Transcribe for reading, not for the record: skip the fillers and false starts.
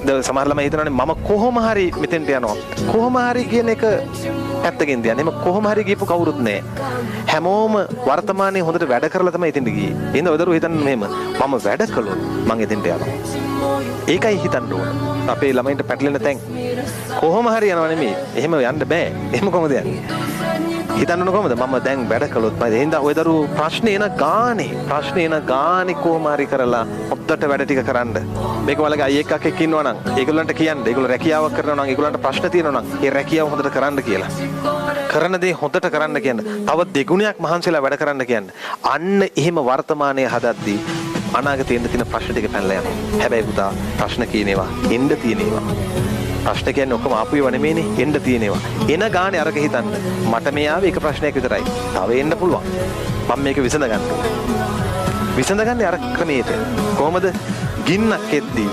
සමහර ළමයි හිතනවානේ මම කොහොම හරි මෙතෙන්ට යනවා. කොහොම හරි කියන එක පැත්තකින් තියන්නේ. එම කොහොම හරි ගියපු කවුරුත් නැහැ. හැමෝම වර්තමානයේ හොඳට වැඩ කරලා තමයි එතෙන්ට ගියේ. එහෙනම් ඔය දරුවෝ හිතන්නේ මෙහෙම මම වැඩ කළොත් මං එතෙන්ට යනවා. ඒකයි හිතන්න ඕන. අපේ ළමයින්ට පැටලෙන තැන් කොහොම හරි යනවා නෙමෙයි. එහෙම යන්න බෑ. එහෙම කොහොමද යන්නේ? හිතන්න ඕන කොහොමද? මම දැන් වැඩ කළොත් මම එහෙනම් ඔය දරුවෝ ප්‍රශ්නේ එන ගානේ කොහොම හරි කරලා හොද්දට වැඩ ටික කරන්න. මේක වලගේ අයියෙක් අක්කෙක් ඉන්නවා නම් ඒගොල්ලන්ට කියන්න. ඒගොල්ලෝ රැකියාවක් කරනවා නම් ඒගොල්ලන්ට ප්‍රශ්න තියෙනවා නම් ඒ රැකියාව හොඳට කරන්න කියලා. කරන දේ හොඳට කරන්න කියන්න. තව දෙගුණයක් මහන්සිලා වැඩ කරන්න කියන්න. අන්න එහෙම වර්තමානයේ හදද්දී අනාගතේ එන්න තියෙන ප්‍රශ්න ටික පැනලා යනවා. හැබැයි පුතා ප්‍රශ්න කියනේවා එන්න තියෙනේවා. ප්‍රශ්න කියන්නේ ඔක්කොම ආපු ඒවා නෙමෙයිනේ එන්න තියෙනේවා. එන ගානේ අරක හිතන්න. මට මේ ආවේ එක ප්‍රශ්නයක් විතරයි. තව එන්න පුළුවන්. මම මේක විසඳ ගන්න ඕනේ. විසඳගන්නේ අර ක්‍රමයට. කොහොමද? ගින්නක් එද්දී